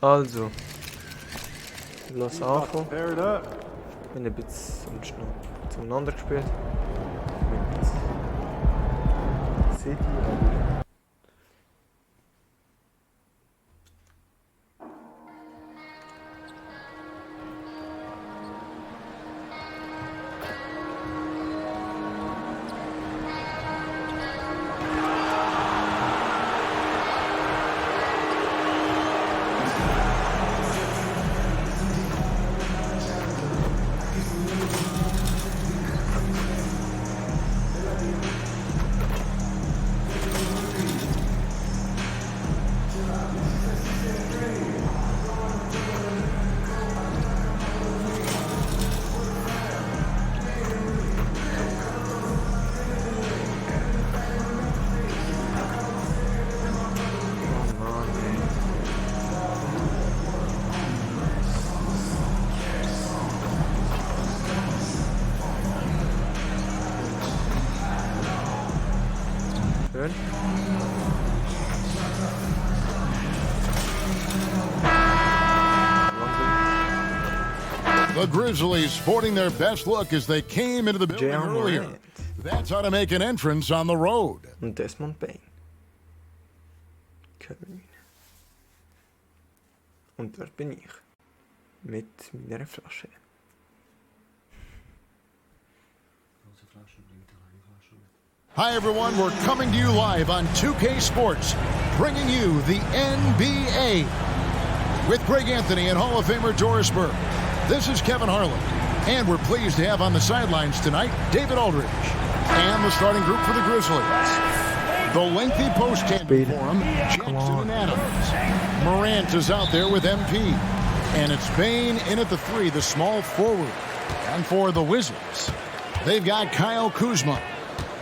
Also, lass anfangen. Ich bin ein bisschen sonst noch zueinander gespielt. Mit City, aber schön. The Grizzlies sporting their best look as they came into the building earlier. That's how to make an entrance on the road. Und Desmond Bain. Kevin. Und wer bin ich? Mit meiner Flasche. Hi everyone, we're coming to you live on 2K Sports, bringing you the NBA with Greg Anthony and Hall of Famer Doris Burke. This is Kevin Harlan, and we're pleased to have on the sidelines tonight David Aldridge and the starting group for the Grizzlies. The lengthy post tandem for him, Jackson and Adams. Morant is out there with MP, and it's Bain in at the three, the small forward. And for the Wizards, they've got Kyle Kuzma.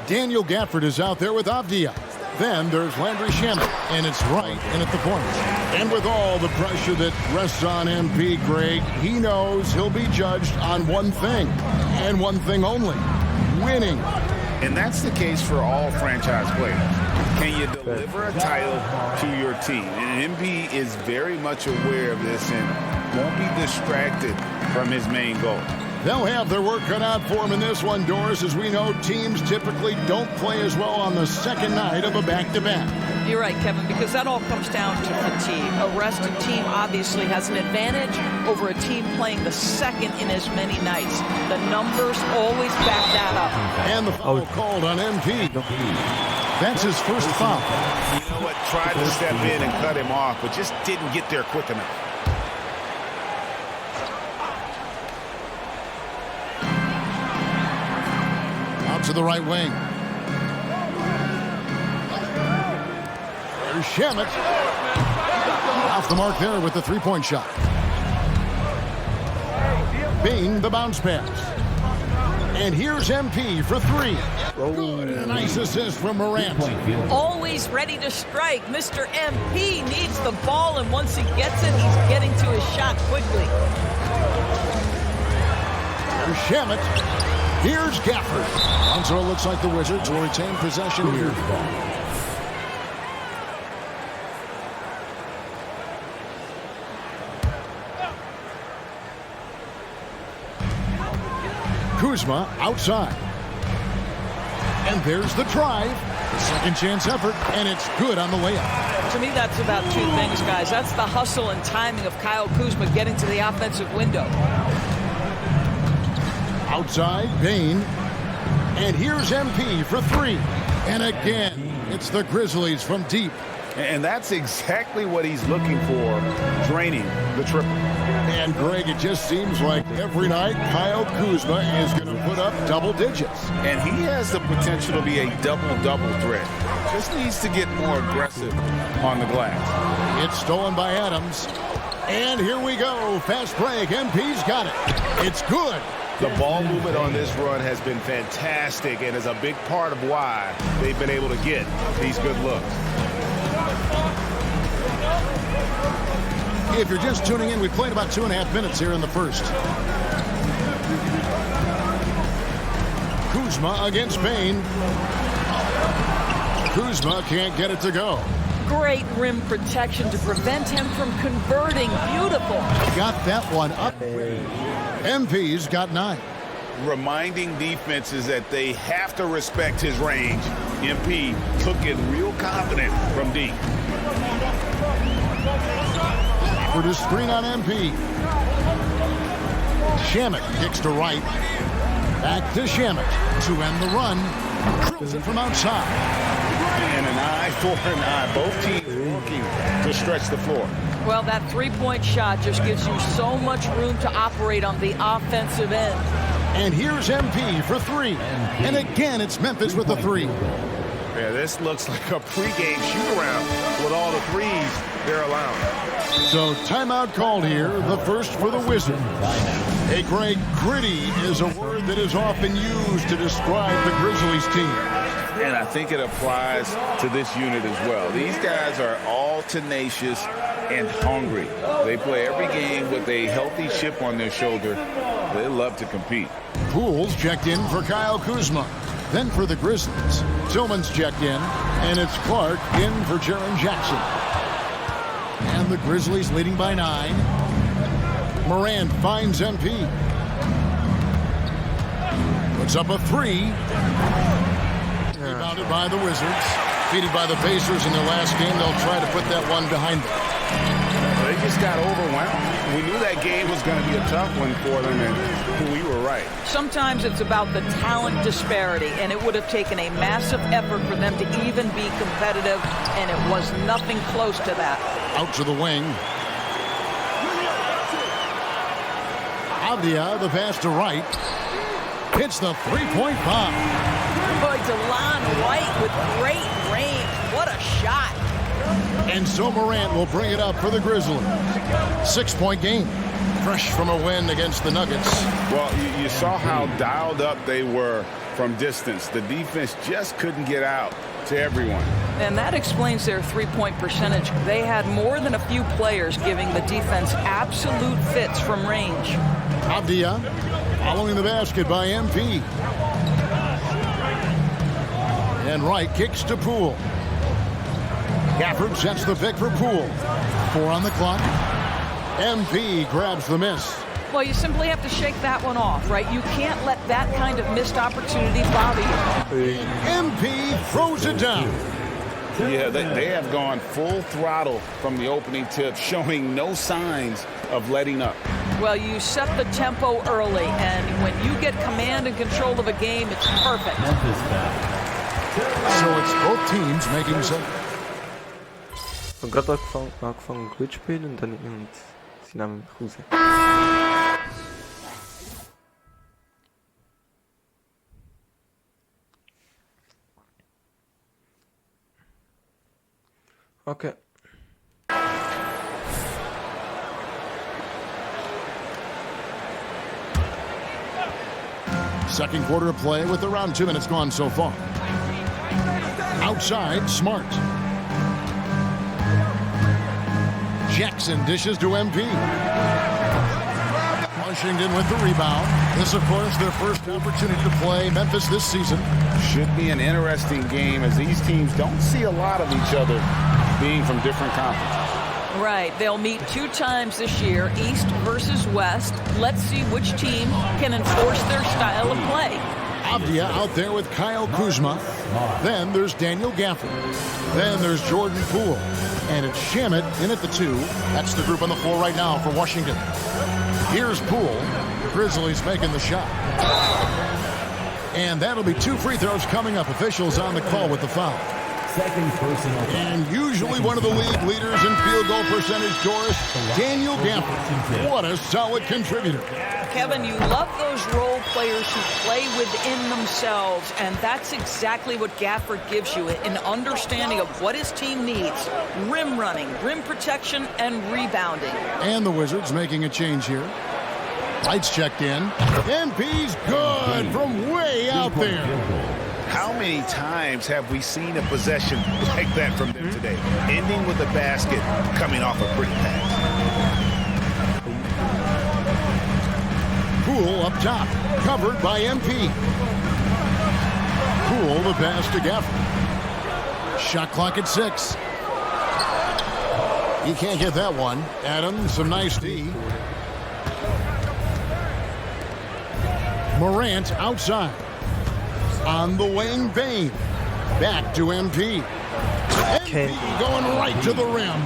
Daniel Gafford is out there with Avdia. Then there's Landry Shamet, and it's Wright in at the point. And with all the pressure that rests on MP, Greg, he knows he'll be judged on one thing, and one thing only, winning. And that's the case for all franchise players. Can you deliver a title to your team? And MP is very much aware of this and won't be distracted from his main goal. They'll have their work cut out for them in this one, Doris. As we know, teams typically don't play as well on the second night of a back-to-back. You're right, Kevin, because that all comes down to fatigue. A rested team obviously has an advantage over a team playing the second in as many nights. The numbers always back that up. And the foul called on MP. That's his first foul. You know what? Tried to step in and cut him off, but just didn't get there quick enough. To the right wing. There's Shamet. Off the mark there with the three-point shot. Bain, the bounce pass. And here's MP for three. Good, and a nice assist from Morant. Always ready to strike. Mr. MP needs the ball, and once he gets it, he's getting to his shot quickly. There's Shamet. Here's Gafford. And so it looks like the Wizards will retain possession here. Kuzma outside. And there's the drive. Second chance effort, and it's good on the layup. To me, that's about two things, guys. That's the hustle and timing of Kyle Kuzma getting to the offensive window. Outside, Bain. And here's MP for three. And again, it's the Grizzlies from deep. And that's exactly what he's looking for, draining the triple. And Greg, it just seems like every night Kyle Kuzma is going to put up double digits. And he has the potential to be a double-double threat. Just needs to get more aggressive on the glass. It's stolen by Adams. And here we go. Fast break. MP's got it. It's good. The ball movement on this run has been fantastic and is a big part of why they've been able to get these good looks. If you're just tuning in, we played about 2.5 minutes here in the first. Kuzma against Bain. Kuzma can't get it to go. Great rim protection to prevent him from converting. Beautiful. Got that one up. MP's got 9. Reminding defenses that they have to respect his range. MP took it real confident from deep. For the screen on MP. Shamet kicks to right. Back to Shamet to end the run. Drills it from outside. And an eye for an eye. Both teams working to stretch the floor. Well, that three-point shot just gives you so much room to operate on the offensive end. And here's MP for 3. And again, it's Memphis with the 3. Yeah, this looks like a pregame shoot-around with all the threes they're allowing. So timeout called here, the first for the Wizards. Hey, Greg, gritty is a word that is often used to describe the Grizzlies team. And I think it applies to this unit as well. These guys are all tenacious and hungry. They play every game with a healthy chip on their shoulder. They love to compete. Pools checked in for Kyle Kuzma. Then for the Grizzlies, Tillman's checked in, and it's Clark in for Jaren Jackson. And the Grizzlies leading by 9. Moran finds MP. Puts up a 3. Rebounded by the Wizards. Defeated by the Pacers in their last game. They'll try to put that one behind them. They just got overwhelmed. We knew that game was going to be a tough one for them, and we were right. Sometimes it's about the talent disparity, and it would have taken a massive effort for them to even be competitive, and it was nothing close to that. Out to the wing. Avdia, the pass to right. Hits the three-point bomb. Boy, DeLon White with great range. What a shot. And so Morant will bring it up for the Grizzlies. 6-point game. Fresh from a win against the Nuggets. Well, you saw how dialed up they were from distance. The defense just couldn't get out to everyone. And that explains their three-point percentage. They had more than a few players giving the defense absolute fits from range. Avdia following the basket by MP. And Wright kicks to Poole. Gafford sets the pick for Poole. 4 on the clock. MP grabs the miss. Well, you simply have to shake that one off, right? You can't let that kind of missed opportunity bother you. MP throws it down. Yeah, they have gone full throttle from the opening tip, showing no signs of letting up. Well, you set the tempo early, and when you get command and control of a game, it's perfect. So it's both teams making some. Ich habe gerade angefangen gut zu spielen und dann und sie nahmen mich raus. Okay. Second quarter of play with around 2 minutes gone so far. Outside, Smart. Jackson dishes to MP. Washington with the rebound. This, of course, their first opportunity to play Memphis this season. Should be an interesting game as these teams don't see a lot of each other being from different conferences. Right. They'll meet 2 times this year, East versus West. Let's see which team can enforce their style of play. Avdia out there with Kyle Kuzma. Then there's Daniel Gafford. Then there's Jordan Poole. And it's Shamet in at the 2. That's the group on the floor right now for Washington. Here's Poole. Grizzlies making the shot. And that'll be 2 free throws coming up. Officials on the call with the foul. Second personal. And usually one of the league leaders in field goal percentage, Doris, Daniel Gafford. What a solid contributor. Kevin, you love those role players who play within themselves, and that's exactly what Gafford gives you, an understanding of what his team needs. Rim running, rim protection, and rebounding. And the Wizards making a change here. Lights checked in. MP's good from way out there. How many times have we seen a possession like that from them today? Ending with a basket, coming off a pretty pass. Poole up top, covered by MP. Poole the pass to Gafford. Shot clock at 6. He can't get that one. Adams, some nice D. Morant outside. On the wing, Bain. Back to MP. MP going right to the rim.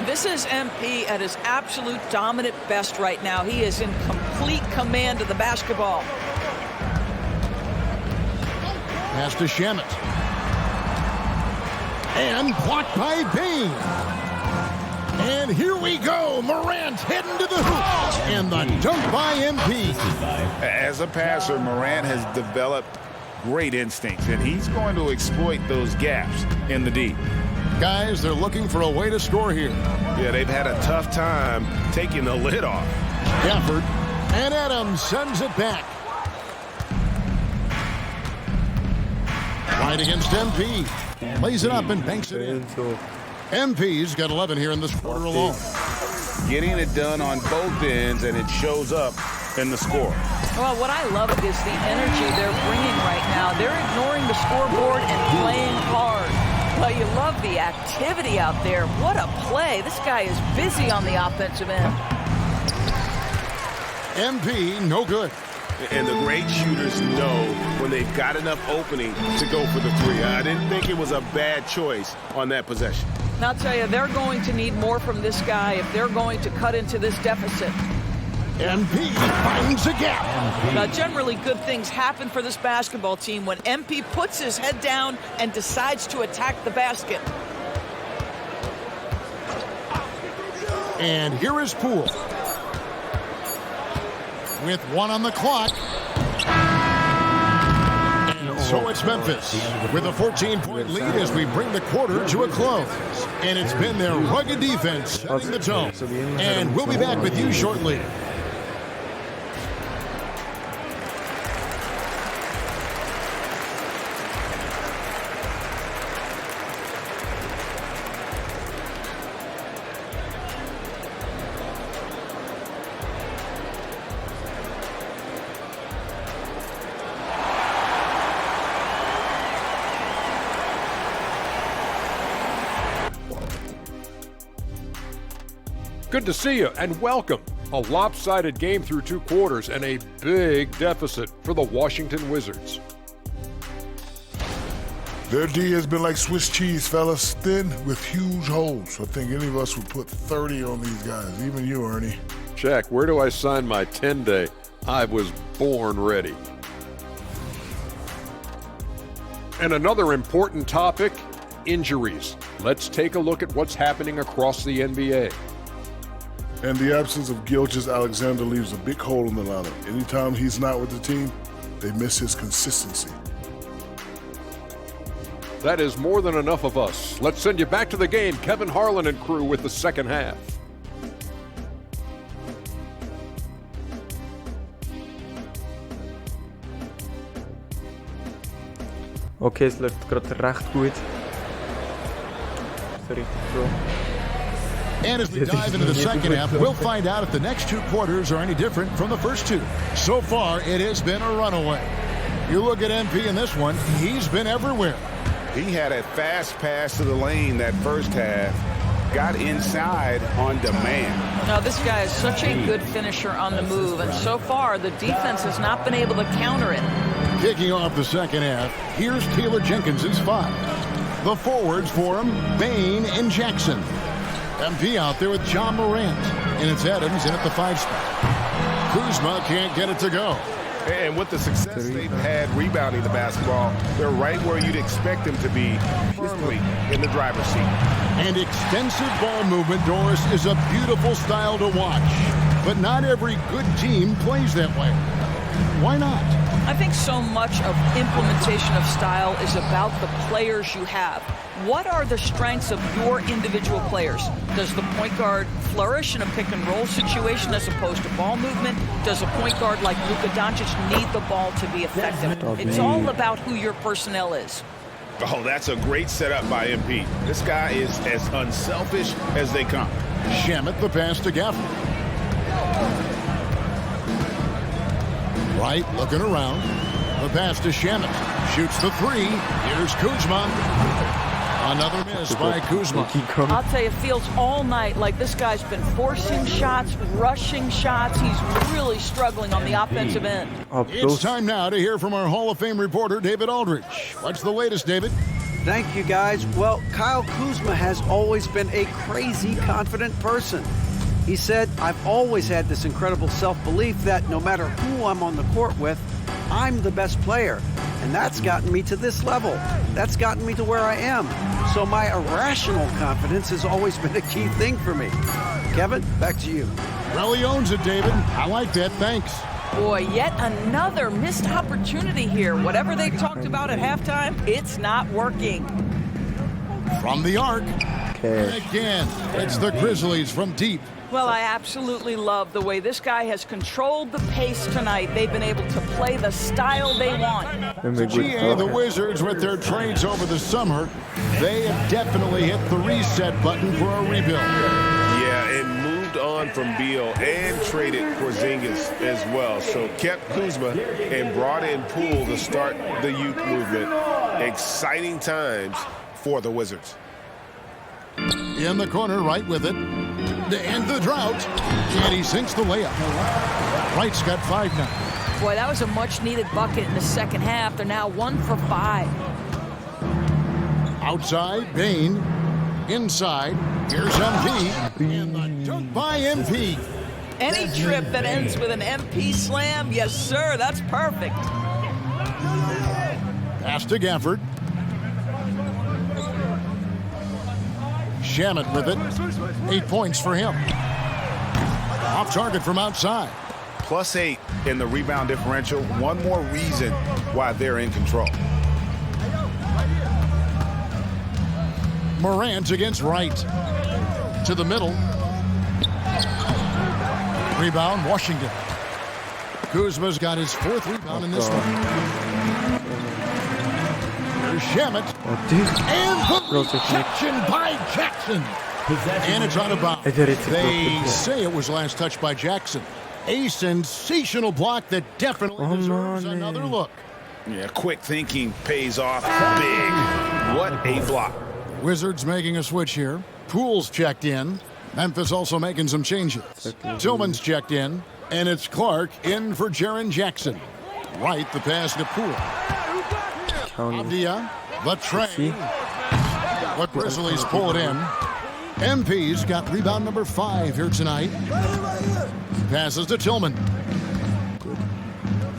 This is MP at his absolute dominant best right now. He is in complete command of the basketball. Pass to Shamet. And blocked by Bain. And here we go. Morant heading to the hoop. And the dunk by MP. As a passer, Morant has developed great instincts, and he's going to exploit those gaps in the D. Guys, they're looking for a way to score here. Yeah, they've had a tough time taking the lid off. Gafford. And Adams sends it back. Right against MP. Lays it up and banks it in. MP's got 11 here in this quarter alone. Getting it done on both ends, and it shows up in the score. Well, what I love is the energy they're bringing right now. They're ignoring the scoreboard and playing hard. Well, you love the activity out there. What a play. This guy is busy on the offensive end. MP, no good. And the great shooters know when they've got enough opening to go for the three. I didn't think it was a bad choice on that possession. And I'll tell you, they're going to need more from this guy if they're going to cut into this deficit. MP finds a gap. Now, generally, good things happen for this basketball team when MP puts his head down and decides to attack the basket. And here is Poole. With 1 on the clock. And so it's Memphis with a 14-point lead as we bring the quarter to a close. And it's been their rugged defense setting the tone. And we'll be back with you shortly. Good to see you and welcome. A lopsided game through 2 quarters and a big deficit for the Washington Wizards. Their D has been like Swiss cheese, fellas, thin with huge holes. I think any of us would put 30 on these guys, even you, Ernie. Check, where do I sign my 10-day? I was born ready. And another important topic, injuries. Let's take a look at what's happening across the NBA. And the absence of Gilgeous-Alexander leaves a big hole in the lineup. Anytime he's not with the team, they miss his consistency. That is more than enough of us. Let's send you back to the game. Kevin Harlan and crew with the second half. Okay, es läuft gerade recht gut. So richtig so. And as we dive into the second half, we'll find out if the next 2 quarters are any different from the first 2. So far, it has been a runaway. You look at MP in this one, he's been everywhere. He had a fast pass to the lane that first half, got inside on demand. Now, this guy is such a good finisher on the move, and so far, the defense has not been able to counter it. Kicking off the second half, here's Taylor Jenkins's 5. The forwards for him, Bain and Jackson. MP out there with John Morant. And it's Adams in at the 5 spot. Kuzma can't get it to go. And with the success they've had rebounding the basketball, they're right where you'd expect them to be, firmly in the driver's seat. And extensive ball movement, Doris, is a beautiful style to watch. But not every good team plays that way. Why not? I think so much of implementation of style is about the players you have. What are the strengths of your individual players? Does the point guard flourish in a pick-and-roll situation as opposed to ball movement? Does a point guard like Luka Doncic need the ball to be effective? It's all about who your personnel is. Oh, that's a great setup by MP. This guy is as unselfish as they come. Shamet the pass to Gafford. Right, looking around. The pass to Shamet. Shoots the 3. Here's Kuzma. Another miss by Kuzma. I'll tell you, it feels all night like this guy's been forcing shots, rushing shots. He's really struggling on the offensive end. It's time now to hear from our Hall of Fame reporter, David Aldridge. What's the latest, David? Thank you, guys. Well, Kyle Kuzma has always been a crazy confident person. He said, I've always had this incredible self-belief that no matter who I'm on the court with, I'm the best player. And that's gotten me to this level. That's gotten me to where I am. So my irrational confidence has always been a key thing for me. Kevin, back to you. Well, he owns it, David. I like that. Thanks. Boy, yet another missed opportunity here. Whatever they talked about at halftime, it's not working. From the arc. And again, it's the Grizzlies from deep. Well, I absolutely love the way this guy has controlled the pace tonight. They've been able to play the style they want. GA, the Wizards, with their trades over the summer, they have definitely hit the reset button for a rebuild. Yeah, and moved on from Beal and traded Porzingis as well. So kept Kuzma and brought in Poole to start the youth movement. Exciting times for the Wizards. In the corner, right with it. To end the drought. And he sinks the layup. Wright's got 5 now. Boy, that was a much-needed bucket in the second half. They're now 1 for 5. Outside, Bain. Inside, here's MP. And the dunk by MP. Any trip that ends with an MP slam, yes, sir, that's perfect. Pass to Gafford. Shamet with it. 8 points for him. Off target from outside. +8 in the rebound differential. One more reason why they're in control. Morant against Wright. To the middle. Rebound, Washington. Kuzma's got his 4th rebound in this one. Here's Shamet. And the rejection by Jackson. And it's out of bounds. They say it was last touched by Jackson. A sensational block that definitely deserves another look. Yeah, quick thinking pays off big. What a block. Wizards making a switch here. Poole's checked in. Memphis also making some changes. Tillman's checked in. And it's Clark in for Jaren Jackson. Right, the pass to Poole. Abdia, the train. The Grizzlies pull it in. MP's got rebound number 5 here tonight. Passes to Tillman.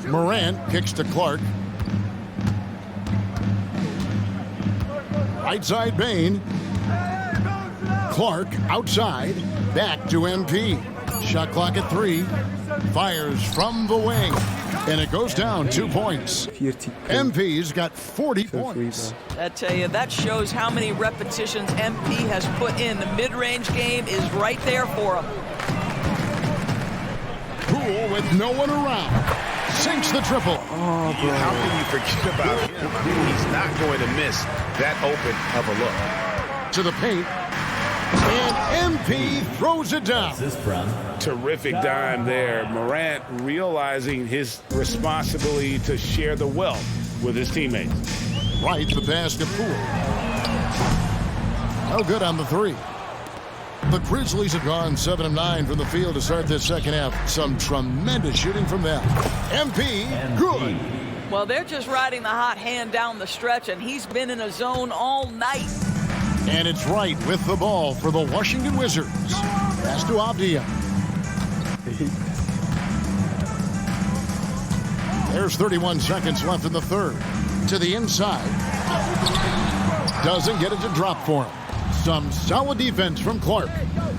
Morant kicks to Clark. Right side, Bain. Clark outside. Back to MP. Shot clock at 3. Fires from the wing. And it goes down 2 points. MP's got 40 points. I tell you, that shows how many repetitions MP has put in. The mid-range game is right there for him. Poole with no one around. Sinks the triple. Oh, boy. How can you forget about him? He's not going to miss that open of a look. To the paint. And MP throws it down. Terrific dime there. Morant realizing his responsibility to share the wealth with his teammates. Right, the pass to Poole. No good on the 3. The Grizzlies have gone 7 of 9 from the field to start this second half. Some tremendous shooting from them. MP, good. Well, they're just riding the hot hand down the stretch, and he's been in a zone all night. And it's Wright with the ball for the Washington Wizards. Pass to Abdia. There's 31 seconds left in the third. To the inside. Doesn't get it to drop for him. Some solid defense from Clark.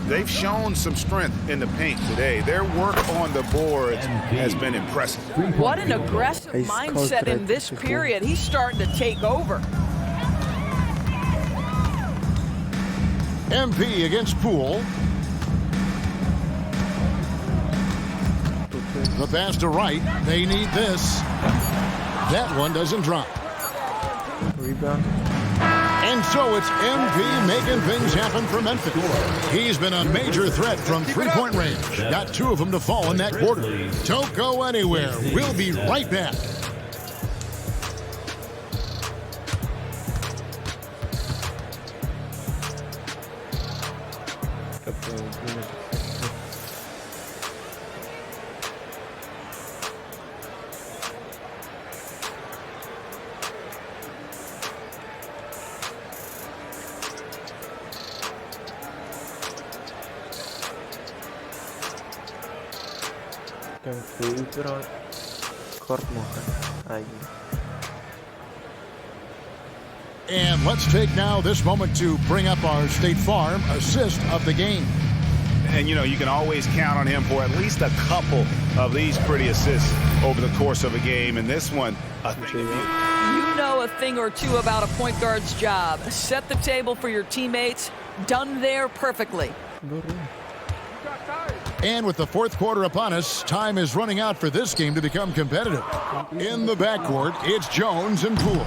They've shown some strength in the paint today. Their work on the boards has been impressive. What an aggressive mindset in this period. He's starting to take over. MP against Poole. The pass to Wright. They need this. That one doesn't drop. Rebound. And so it's MP making things happen for Memphis. He's been a major threat from three-point range. Got 2 of them to fall in that quarter. Don't go anywhere. We'll be right back. gehen für überall Kart machen, eigentlich. And let's take now this moment to bring up our State Farm assist of the game. And, you know, you can always count on him for at least a couple of these pretty assists over the course of a game. And this one, you know a thing or two about a point guard's job. Set the table for your teammates. Done there perfectly. And with the fourth quarter upon us, time is running out for this game to become competitive. In the backcourt, it's Jones and Poole.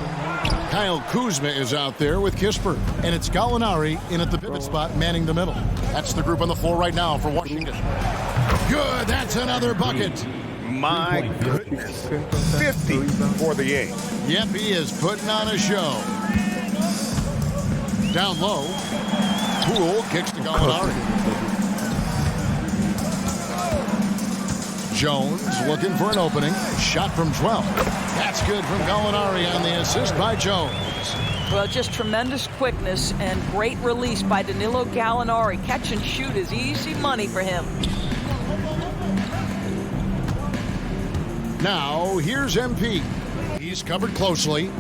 Kyle Kuzma is out there with Kispert. And it's Gallinari in at the pivot spot, manning the middle. That's the group on the floor right now for Washington. Good, that's another bucket. My goodness, 50 for the game. Yep, he is putting on a show. Down low, Poole kicks to Gallinari. Jones looking for an opening. Shot from 12. That's good from Gallinari on the assist by Jones. Well, just tremendous quickness and great release by Danilo Gallinari. Catch and shoot is easy money for him. Now, here's MP. He's covered closely.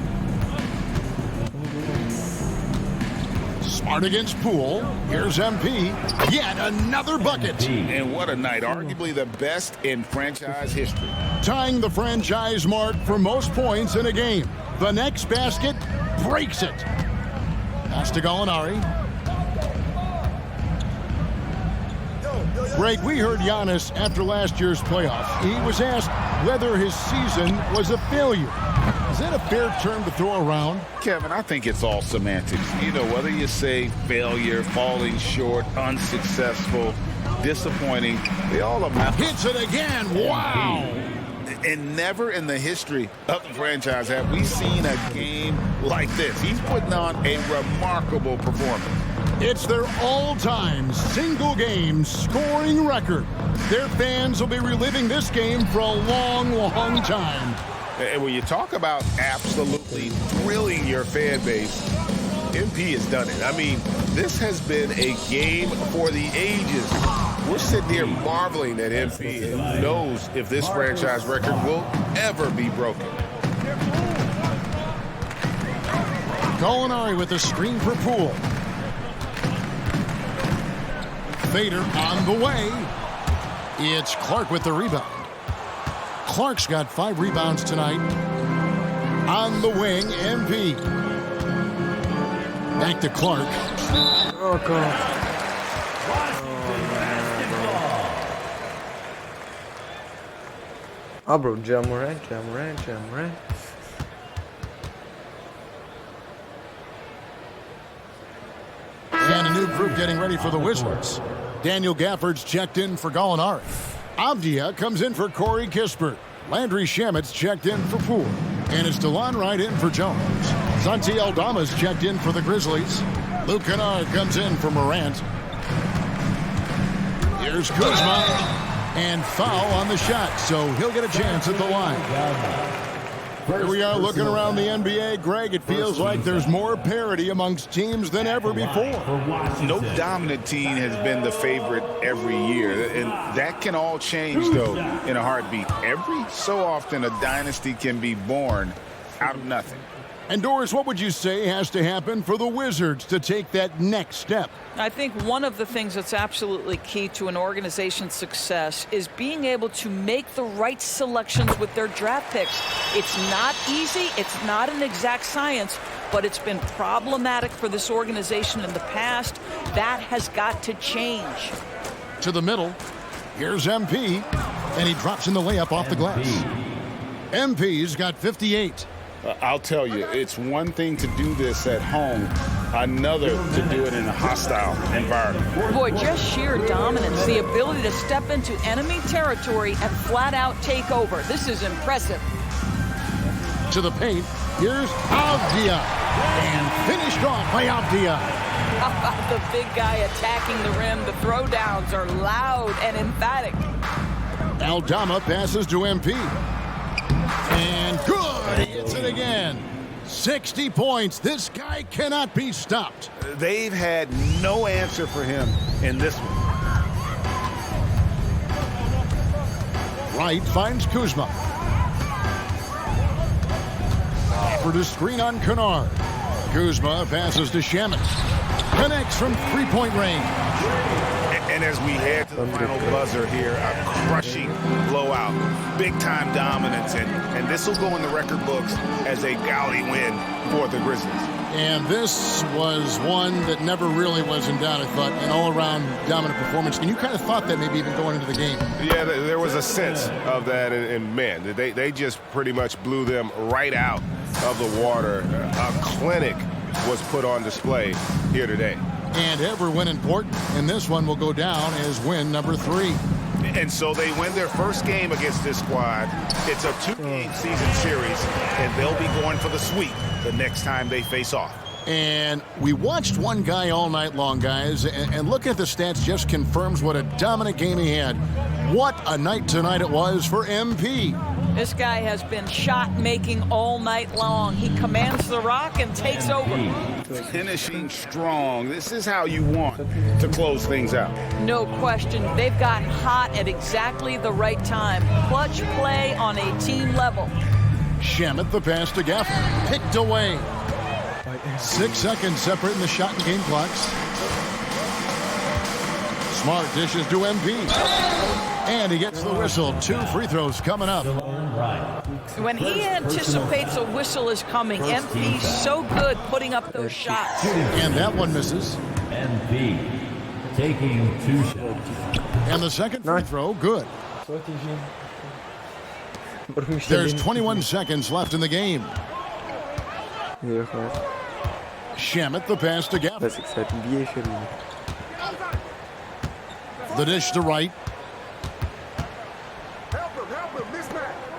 Smart against Poole. Here's MP. Yet another bucket. And what a night. Arguably the best in franchise history. Tying the franchise mark for most points in a game. The next basket breaks it. Pass to Gallinari. Greg, we heard Giannis after last year's playoff. He was asked whether his season was a failure. Is that a fair term to throw around? Kevin, I think it's all semantics. You know, whether you say failure, falling short, unsuccessful, disappointing, they all amount. Hits it again. Wow. And never in the history of the franchise have we seen a game like this. He's putting on a remarkable performance. It's their all-time single-game scoring record. Their fans will be reliving this game for a long, long time. And when you talk about absolutely thrilling your fan base, MP has done it. I mean, this has been a game for the ages. We're sitting here marveling at MP and knows if this franchise record will ever be broken. Gallinari with a screen for Poole. Fader on the way. It's Clark with the rebound. Clark's got 5 rebounds tonight. On the wing, MP. Back to Clark. Oh, God. Oh, bro, jam Morant. And a new group getting ready for the Wizards. Daniel Gafford's checked in for Gallinari. Avdia comes in for Corey Kispert. Landry Shamit's checked in for Poole. And it's DeLon Wright in for Jones. Santi Aldama's checked in for the Grizzlies. Luke Kennard comes in for Morant. Here's Kuzma. And foul on the shot, so he'll get a chance at the line. Here we are looking around the NBA. Greg, it feels like there's more parity amongst teams than ever before. No dominant team has been the favorite every year, and that can all change, though, in a heartbeat. Every so often, a dynasty can be born out of nothing. And Doris, what would you say has to happen for the Wizards to take that next step? I think one of the things that's absolutely key to an organization's success is being able to make the right selections with their draft picks. It's not easy, it's not an exact science, but it's been problematic for this organization in the past. That has got to change. To the middle, here's MP, and he drops in the layup off the glass. MP's got 58. I'll tell you, it's one thing to do this at home, another to do it in a hostile environment. Boy, just sheer dominance, the ability to step into enemy territory and flat out take over. This is impressive. To the paint, here's Avdia, and finished off by Avdia. How about the big guy attacking the rim? The throwdowns are loud and emphatic. Aldama passes to MP. And good, he hits it again. 60 points. This guy cannot be stopped. They've had no answer for him in this one. Right finds Kuzma. For the screen on Kennard. Kuzma passes to Shamet. Connects from three-point range. And as we head to the final buzzer here, a crushing blowout, big-time dominance, and this will go in the record books as a gaudy win for the Grizzlies. And this was one that never really was in doubt, I thought, an all-around dominant performance. And you kind of thought that maybe even going into the game. Yeah, there was a sense of that, and man, they just pretty much blew them right out of the water. A clinic was put on display here today. And every win important, and this one will go down as win number 3. And so they win their first game against this squad. It's a 2-game season series, and they'll be going for the sweep the next time they face off. And we watched one guy all night long, guys, and look at the stats just confirms what a dominant game he had. What a night tonight it was for MP. This guy has been shot-making all night long. He commands the rock and takes over. Finishing strong. This is how you want to close things out. No question. They've gotten hot at exactly the right time. Clutch play on a team level. Shamet the pass to Gaffer. Picked away. 6 seconds separating the shot and game clocks. Smart dishes to MP. And he gets the whistle. 2 free throws coming up. When he anticipates a whistle is coming, MP's so good putting up those shots. And that one misses. MP taking 2 shots. And the second free throw, good. There's 21 seconds left in the game. Shamet the pass to Gaffer. The dish to Wright.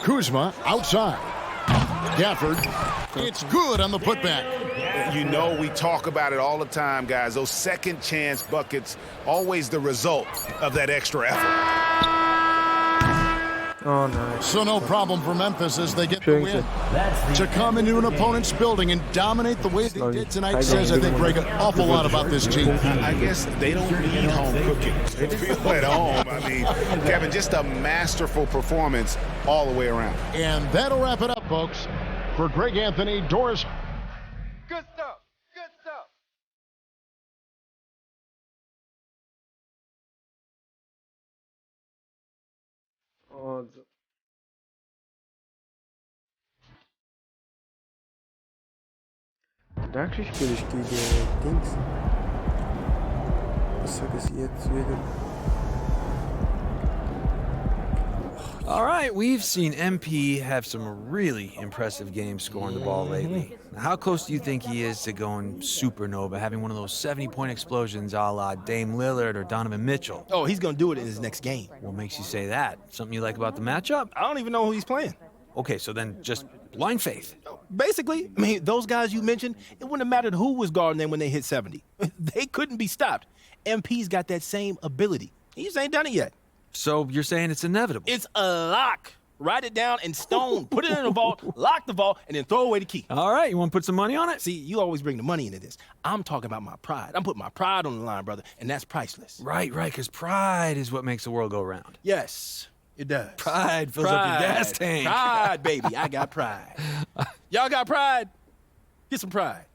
Kuzma outside. Gafford. It's good on the putback. You know, we talk about it all the time, guys. Those second chance buckets, always the result of that extra effort. Oh, nice. So no problem for Memphis as they get the win. To come into an opponent's building and dominate the way they did tonight says, I think, Greg, an awful lot about this team. I guess they don't need home cooking. They feel at home. I mean, Kevin, just a masterful performance all the way around. And that'll wrap it up, folks. For Greg Anthony, Doris. Good stuff. Good stuff. Da spiele ich gegen Dings. Was sag ich jetzt wieder? All right, we've seen MP have some really impressive games scoring the ball lately. Now, how close do you think he is to going supernova, having one of those 70-point explosions a la Dame Lillard or Donovan Mitchell? Oh, he's going to do it in his next game. What makes you say that? Something you like about the matchup? I don't even know who he's playing. Okay, so then just blind faith. Basically, I mean, those guys you mentioned, it wouldn't have mattered who was guarding them when they hit 70. They couldn't be stopped. MP's got that same ability. He just ain't done it yet. So you're saying it's inevitable? It's a lock. Write it down in stone, put it in a vault, lock the vault, and then throw away the key. All right, you want to put some money on it? See, you always bring the money into this. I'm talking about my pride. I'm putting my pride on the line, brother, and that's priceless. Right, because pride is what makes the world go round. Yes, it does. Pride fills up your gas tank. Pride, baby. I got pride. Y'all got pride? Get some pride.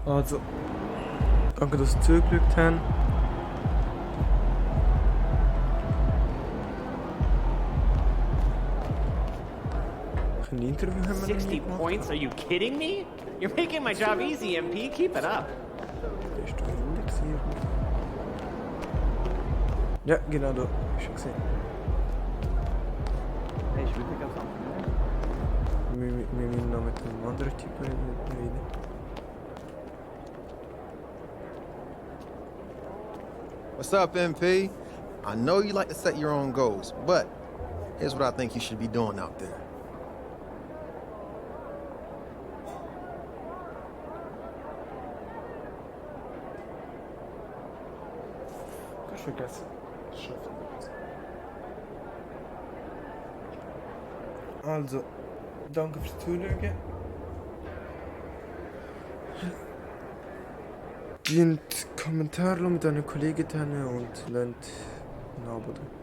Also, danke, dass ihr zugeschaut habt. Ein Interview haben wir 60 points? Are you kidding me? You're making my job easy, MP. Keep it up. Der ist doch indexiert. Ja, genau da. Hab ich schon gesehen. Hey, should we pick up something? Wir müssen noch mit einem anderen Typ reden. What's up, MP? I know you like to set your own goals, but here's what I think you should be doing out there. Kannst vergessen. Also, Danke fürs Zuschauen. Gebt Kommentare mit deinen Kollegen und lernt ein Abo da.